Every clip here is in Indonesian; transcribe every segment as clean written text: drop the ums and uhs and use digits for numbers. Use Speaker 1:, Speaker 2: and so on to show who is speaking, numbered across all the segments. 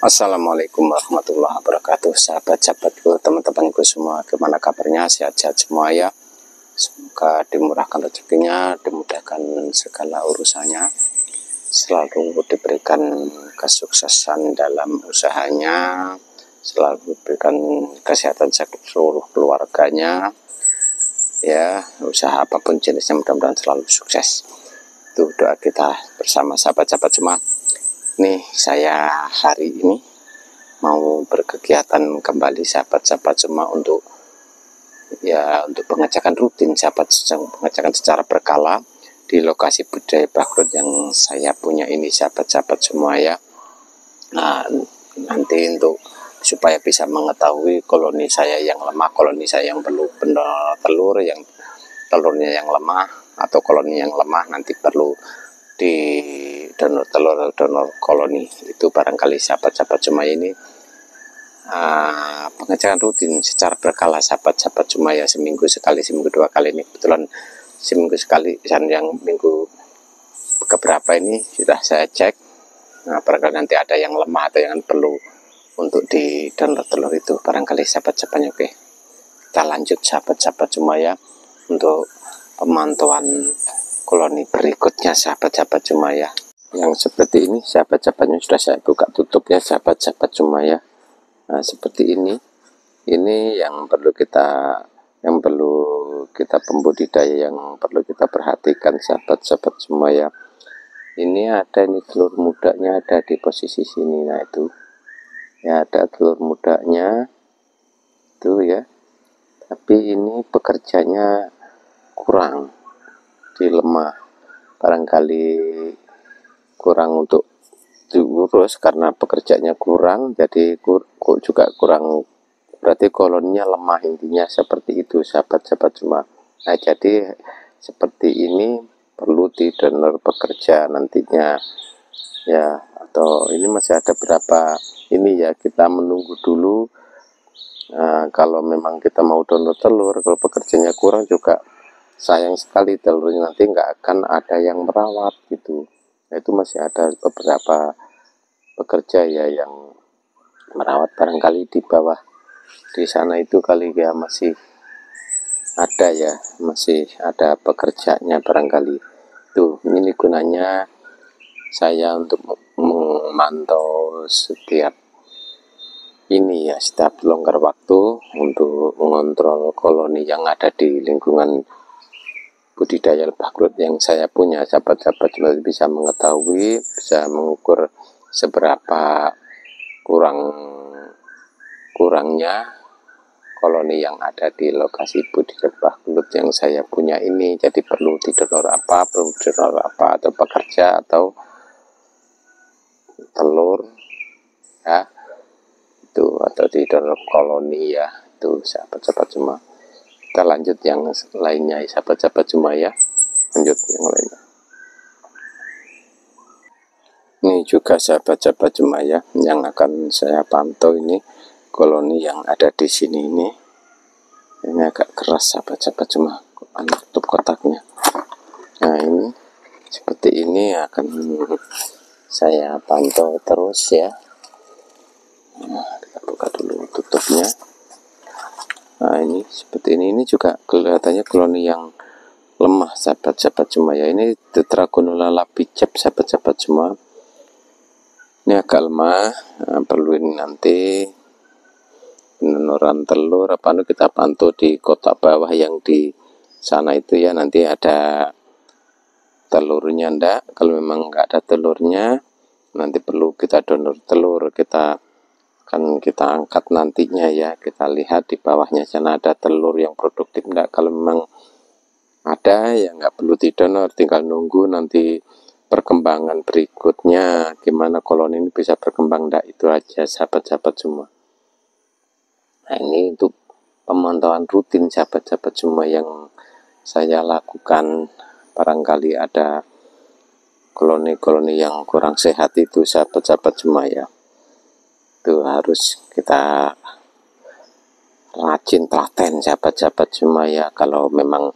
Speaker 1: Assalamualaikum warahmatullahi wabarakatuh, sahabat-sahabatku, teman-temanku semua, gimana kabarnya? Sehat-sehat semua ya. Semoga dimurahkan rezekinya, dimudahkan segala urusannya, selalu diberikan kesuksesan dalam usahanya, selalu diberikan kesehatan seluruh keluarganya, ya, usaha apapun jenisnya mudah-mudahan selalu sukses. Itu doa kita bersama sahabat-sahabat semua. Nih, saya hari ini mau berkegiatan kembali sahabat-sahabat semua untuk pengecekan rutin pengecekan secara berkala di lokasi budaya Bagrut yang saya punya ini sahabat-sahabat semua ya. Nah, nanti untuk supaya bisa mengetahui koloni saya yang lemah, koloni saya yang perlu telur, yang telurnya yang lemah, atau koloni yang lemah nanti perlu di donor telur atau donor koloni. Itu barangkali sahabat-sahabat semua ini pengecekan rutin secara berkala sahabat-sahabat semua ya, seminggu sekali, seminggu dua kali. Ini kebetulan seminggu sekali, dan yang minggu keberapa ini sudah saya cek. Nah, barangkali nanti ada yang lemah atau yang perlu untuk di donor telur itu barangkali sahabat-sahabatnya. Oke, kita lanjut sahabat-sahabat semua ya untuk pemantauan koloni berikutnya sahabat-sahabat semua ya. Yang seperti ini sahabat-sahabatnya sudah saya buka tutup ya sahabat-sahabat semua ya. Nah, seperti ini yang perlu kita pembudidaya yang perlu kita perhatikan sahabat-sahabat semua ya. Ini ada nih telur mudanya ada di posisi sini. Nah, itu ya ada telur mudanya itu ya, tapi ini pekerjanya kurang, lemah, barangkali kurang untuk diurus karena pekerjaannya kurang, jadi juga kurang, berarti koloninya lemah, intinya seperti itu sahabat-sahabat semua. Nah, jadi seperti ini perlu di donor pekerja nantinya ya, atau ini masih ada berapa ini ya, kita menunggu dulu. Kalau memang kita mau donor telur, kalau pekerjanya kurang juga sayang sekali, telurnya nanti nggak akan ada yang merawat gitu. Nah, itu masih ada beberapa pekerja ya yang merawat, barangkali di bawah di sana itu kali ya masih ada pekerjanya barangkali. Tuh, ini gunanya saya untuk memantau setiap longgar waktu untuk mengontrol koloni yang ada di lingkungan budidaya Bagrut yang saya punya sahabat-sahabat, bisa mengetahui, bisa mengukur seberapa kurangnya koloni yang ada di lokasi budidaya Bagrut yang saya punya ini. Jadi perlu didonor apa, atau pekerja atau telur ya, itu atau didonor koloni ya. Itu sahabat-sahabat semua. Kita lanjut yang lainnya sahabat-sahabat semua ya. Lanjut yang lainnya. Ini juga sahabat-sahabat semua ya, yang akan saya pantau ini koloni yang ada di sini ini. Ini agak keras sahabat-sahabat semua, tutup kotaknya. Nah, ini seperti ini akan saya pantau terus ya. Nah, kita buka dulu tutupnya. Nah, ini seperti ini juga kelihatannya koloni yang lemah sahabat-sahabat semua ya. Ini Tetragonula lapicep sahabat-sahabat semua. Ini agak lemah, perlu ini nanti penonoran telur kita pantau di kotak bawah yang di sana itu ya. Nanti ada telurnya enggak, kalau memang enggak ada telurnya nanti perlu kita donor telur, kita angkat nantinya ya, kita lihat di bawahnya sana ada telur yang produktif enggak. Kalau memang ada ya nggak perlu didonor, tinggal nunggu nanti perkembangan berikutnya gimana koloni ini bisa berkembang enggak, itu aja sahabat-sahabat semua. Nah, ini untuk pemantauan rutin sahabat-sahabat semua yang saya lakukan. Barangkali ada koloni-koloni yang kurang sehat itu sahabat-sahabat semua ya, itu harus kita rajin telaten sahabat-sahabat semua ya. Kalau memang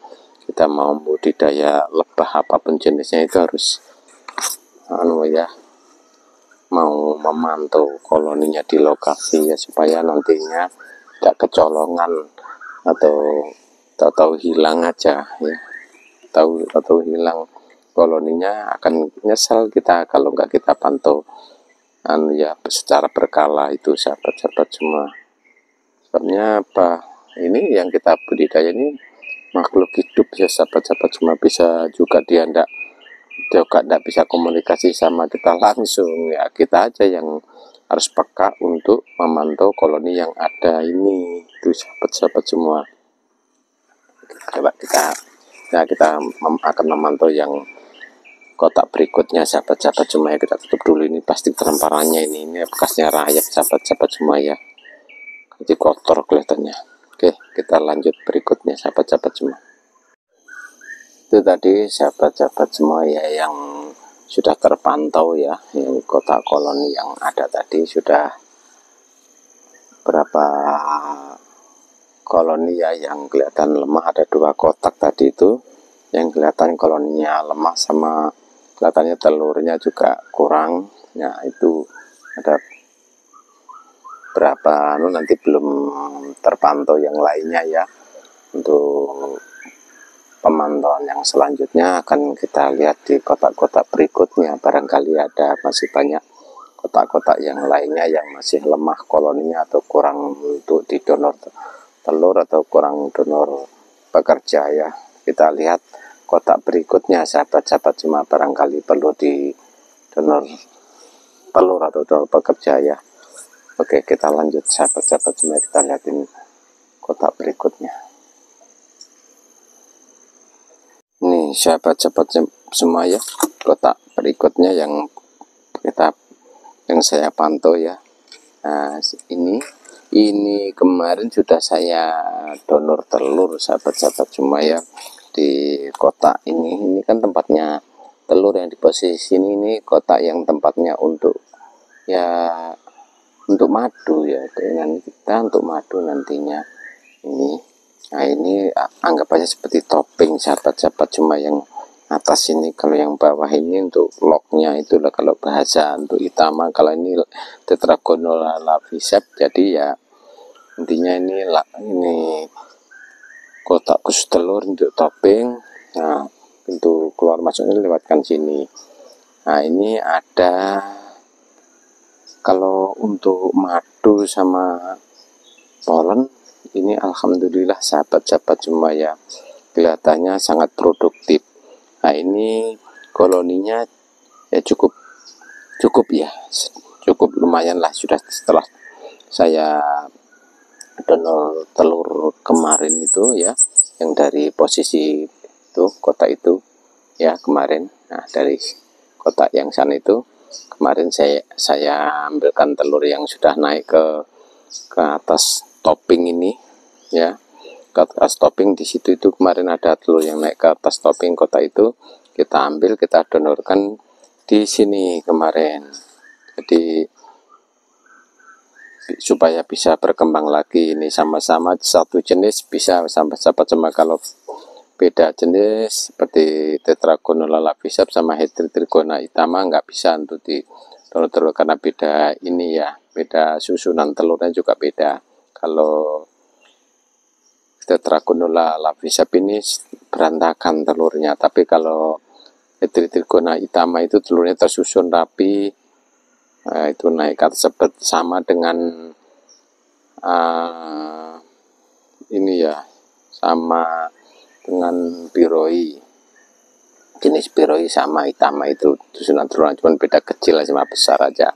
Speaker 1: kita mau budidaya lebah apapun jenisnya itu harus mau memantau koloninya di lokasi ya, supaya nantinya tidak kecolongan atau hilang aja ya, atau hilang koloninya, akan nyesel kita kalau nggak kita pantau ya secara berkala itu sahabat-sahabat semua. Sebabnya apa, ini yang kita budidaya ini makhluk hidup ya sahabat-sahabat semua, bisa juga dia juga tidak bisa komunikasi sama kita langsung ya, kita aja yang harus peka untuk memantau koloni yang ada ini itu sahabat-sahabat semua. Coba kita akan memantau yang kotak berikutnya sahabat-sahabat semua ya. Kita tutup dulu, ini pasti temparannya ini bekasnya rayap sahabat-sahabat semua ya, jadi kotor kelihatannya. Oke, kita lanjut berikutnya sahabat-sahabat semua. Itu tadi sahabat-sahabat semua ya yang sudah terpantau ya, yang kotak koloni yang ada tadi sudah berapa koloni ya yang kelihatan lemah. Ada 2 kotak tadi itu yang kelihatan koloninya lemah, sama kelihatannya telurnya juga kurang ya. Itu ada berapa nanti belum terpantau yang lainnya ya. Untuk pemantauan yang selanjutnya akan kita lihat di kotak-kotak berikutnya, barangkali ada masih banyak kotak-kotak yang lainnya yang masih lemah koloninya atau kurang untuk didonor telur atau kurang donor pekerja ya. Kita lihat kotak berikutnya sahabat-sahabat semua, barangkali perlu di donor telur atau donor pekerja ya. Oke, kita lanjut sahabat-sahabat semua, kita lihatin kotak berikutnya. Nih sahabat-sahabat semua ya, kotak berikutnya yang saya pantau ya. Nah, ini kemarin sudah saya donor telur sahabat-sahabat semua ya. Di kotak ini kan tempatnya telur yang di posisi ini kotak yang tempatnya untuk madu ya, dengan kita untuk madu nantinya ini. Nah, ini anggap aja seperti topping sahabat-sahabat semua yang atas ini. Kalau yang bawah ini untuk loknya itulah kalau bahasa untuk Itama. Kalau ini Tetragonella lavisep, jadi ya intinya ini kotak khusus telur untuk topping. Nah, pintu keluar masuknya lewatkan sini. Nah, ini ada kalau untuk madu sama polen ini alhamdulillah sahabat-sahabat semua ya, kelihatannya sangat produktif. Nah, ini koloninya ya cukup ya, cukup lumayan lah sudah setelah saya donor telur kemarin itu ya, yang dari posisi itu kotak itu ya kemarin. Nah, dari kotak yang sana itu kemarin saya ambilkan telur yang sudah naik ke atas topping ini ya, ke atas topping. Di situ itu kemarin ada telur yang naik ke atas topping kotak itu, kita ambil, kita donorkan di sini kemarin. Jadi supaya bisa berkembang lagi, ini sama-sama satu jenis bisa sahabat-sahabat semua. Kalau beda jenis seperti Tetragonella lavisep sama Heterotrigona itama nggak bisa untuk di telur karena beda ini ya, beda susunan telurnya juga beda. Kalau Tetragonella lavisep ini berantakan telurnya, tapi kalau Heterotrigona itama itu telurnya tersusun rapi. Nah, itu naik ke atas sama dengan ini ya, sama dengan biroi, jenis biroi sama itama itu susunan telurnya cuma beda kecil sama besar aja.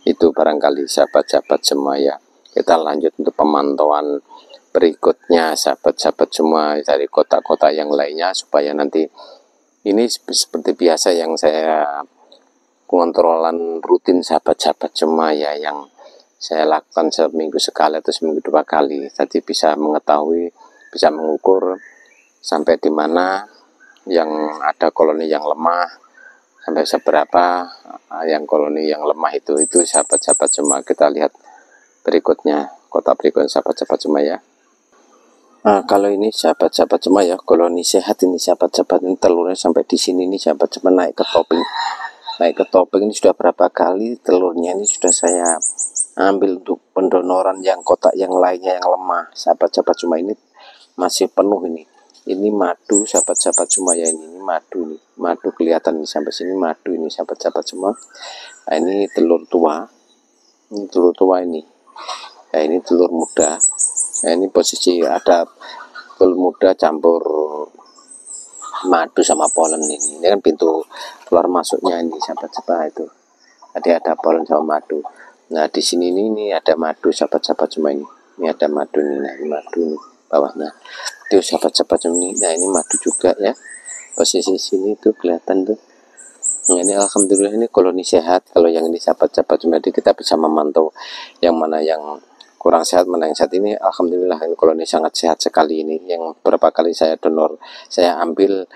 Speaker 1: Itu barangkali sahabat-sahabat semua ya. Kita lanjut untuk pemantauan berikutnya sahabat-sahabat semua dari kotak-kotak yang lainnya, supaya nanti ini seperti biasa yang saya pengontrolan rutin sahabat-sahabat semua ya, yang saya lakukan seminggu sekali atau seminggu 2 kali. Tadi bisa mengetahui, bisa mengukur sampai di mana yang ada koloni yang lemah, sampai seberapa yang koloni yang lemah itu sahabat-sahabat semua. Kita lihat berikutnya, kotak berikutnya sahabat-sahabat semua ya. Nah, kalau ini sahabat-sahabat semua ya, koloni sehat ini sahabat-sahabat, ini telurnya sampai di sini nih sahabat-sahabat, naik ke topping naik ke topeng ini sudah berapa kali, telurnya ini sudah saya ambil untuk pendonoran yang kotak yang lainnya yang lemah. Sahabat-sahabat cuma ini masih penuh ini madu sahabat-sahabat cuma ya, ini madu nih, madu kelihatan nih sampai sini madu ini sahabat-sahabat semua. Nah, ini telur tua, ini telur tua ini. Nah, ini telur muda. Nah, ini posisi ada telur muda campur madu sama polen ini kan pintu keluar masuknya ini sahabat-sahabat itu. Tadi ada polen sama madu. Nah, di sini ini ada madu sahabat-sahabat cuma ini. Ini ada madu nih, nah ini madu nih bawahnya. Itu sahabat-sahabat ini. Nah, ini madu juga ya. Posisi sini tuh kelihatan tuh. Nah, ini alhamdulillah ini koloni sehat. Kalau yang ini sahabat-sahabat cuma kita bisa memantau yang mana yang kurang sehat, mana yang sehat. Ini alhamdulillah ini koloni sangat sehat sekali ini. Yang berapa kali saya donor, saya ambil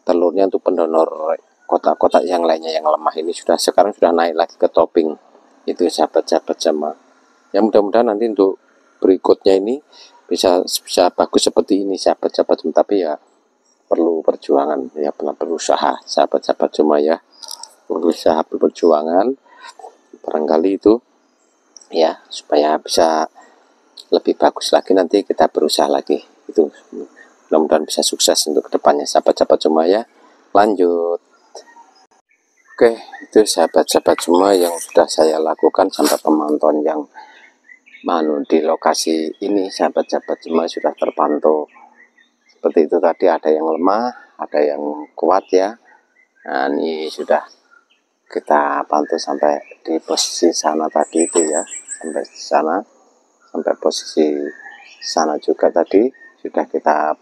Speaker 1: telurnya untuk pendonor kotak-kotak yang lainnya yang lemah ini sekarang sudah naik lagi ke topping. Itu sahabat-sahabat sama. Ya mudah-mudahan nanti untuk berikutnya ini bisa bagus seperti ini sahabat-sahabat, tapi ya perlu perjuangan ya, perlu usaha sahabat-sahabat cuma ya, berusaha berperjuangan barangkali itu ya, supaya bisa lebih bagus lagi. Nanti kita berusaha lagi itu, mudah-mudahan bisa sukses untuk kedepannya sahabat-sahabat cuma ya. Lanjut. Oke, itu sahabat-sahabat semua yang sudah saya lakukan sampai pemantauan yang di lokasi ini sahabat-sahabat semua sudah terpantau seperti itu. Tadi ada yang lemah, ada yang kuat ya. Nah, ini sudah kita pantau sampai di posisi sana tadi itu ya, sampai sana, sampai posisi sana juga tadi sudah kita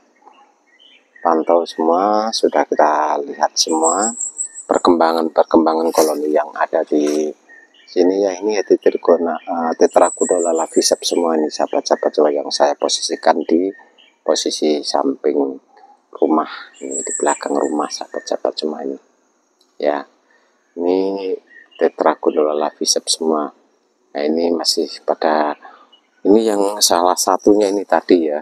Speaker 1: pantau semua, sudah kita lihat semua perkembangan koloni yang ada di sini ya. Ini ya Tetrakudola laevis semua ini sahabat-sahabat coba yang saya posisikan di posisi samping rumah ini, di belakang rumah sahabat-sahabat semua ini ya. Ini Tetrakudola laevis semua. Nah, ini masih pada ini yang salah satunya ini tadi ya,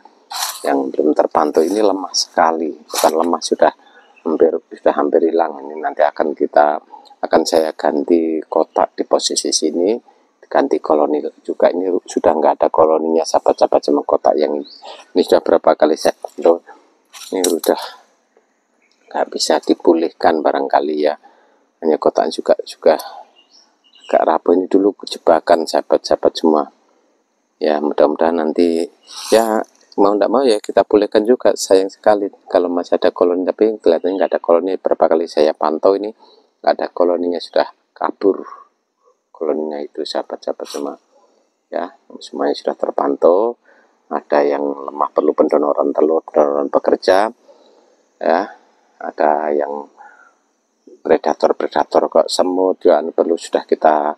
Speaker 1: yang belum terpantau ini lemah sekali, bukan lemah, sudah hampir hilang. Ini nanti akan saya ganti kotak di posisi sini, ganti koloni juga. Ini sudah nggak ada koloninya sahabat-sahabat sama kotak yang ini sudah berapa kali saya kontrol, ini sudah nggak bisa dipulihkan barangkali ya. Hanya kotak juga agak rapuh ini dulu jebakan sahabat-sahabat semua ya. Mudah-mudahan nanti ya mau tidak mau ya kita pulihkan juga. Sayang sekali kalau masih ada koloni, tapi kelihatannya nggak ada koloni. Berapa kali saya pantau ini nggak ada koloninya, sudah kabur koloninya itu sahabat-sahabat semua ya. Semuanya sudah terpantau. Ada yang lemah perlu pendonoran telur, pendonoran pekerja ya. Ada yang predator kok semut juga perlu sudah kita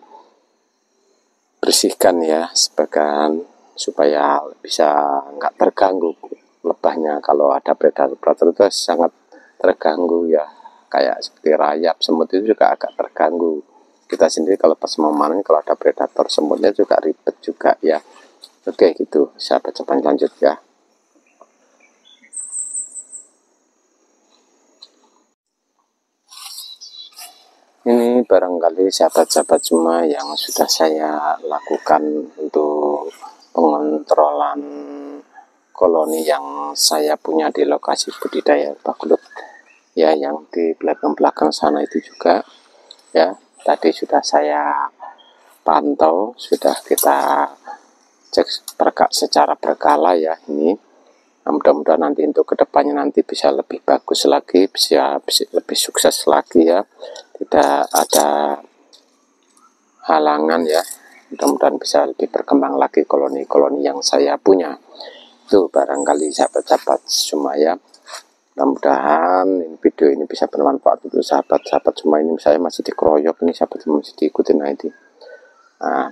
Speaker 1: bersihkan ya sebagian, supaya bisa nggak terganggu lebahnya. Kalau ada predator itu sangat terganggu ya, kayak seperti rayap, semut itu juga agak terganggu. Kita sendiri kalau pas memanen kalau ada predator semutnya juga ribet juga ya. Oke gitu sahabat-sahabat, lanjut ya. Ini barangkali sahabat-sahabat semua yang sudah saya lakukan untuk pengontrolan koloni yang saya punya di lokasi budidaya bakulut ya, yang di belakang-belakang sana itu juga ya. Tadi sudah saya pantau, sudah kita cek secara berkala ya ini. Nah, mudah-mudahan nanti untuk kedepannya nanti bisa lebih bagus lagi, bisa lebih sukses lagi ya, tidak ada halangan ya. Mudah-mudahan bisa lebih berkembang lagi koloni-koloni yang saya punya itu barangkali sahabat-sahabat semua ya. Mudah-mudahan video ini bisa bermanfaat untuk sahabat-sahabat semua. Ini saya masih dikeroyok ini sahabat, masih diikutin nanti. Nah,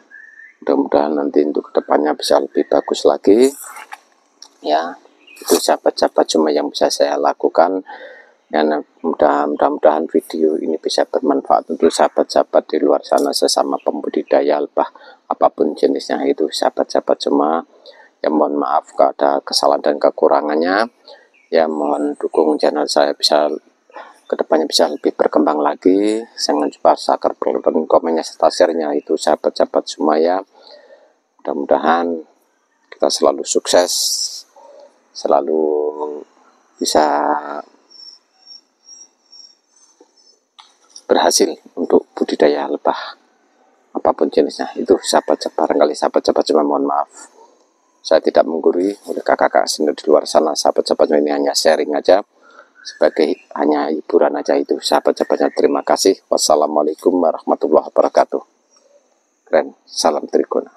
Speaker 1: mudah-mudahan nanti untuk kedepannya bisa lebih bagus lagi ya. Itu sahabat-sahabat cuma yang bisa saya lakukan ya. Mudah-mudahan video ini bisa bermanfaat untuk sahabat-sahabat di luar sana, sesama pembudidaya lebah apapun jenisnya itu sahabat-sahabat cuma ya. Mohon maaf kalau ada kesalahan dan kekurangannya ya, mohon dukung channel saya bisa kedepannya bisa lebih berkembang lagi. Jangan lupa subscribe, dan komennya serta share-nya itu sahabat-sahabat semua ya. Mudah-mudahan kita selalu sukses, selalu bisa berhasil untuk budidaya lebah apapun jenisnya. Itu sahabat-sahabat, barangkali sahabat-sahabat cuma mohon maaf saya tidak menggurui oleh kakak-kakak senior di luar sana. Sahabat-sahabat ini hanya sharing aja, sebagai hanya hiburan aja. Itu sahabat-sahabatnya, terima kasih. Wassalamualaikum warahmatullahi wabarakatuh. Keren, salam Trigona.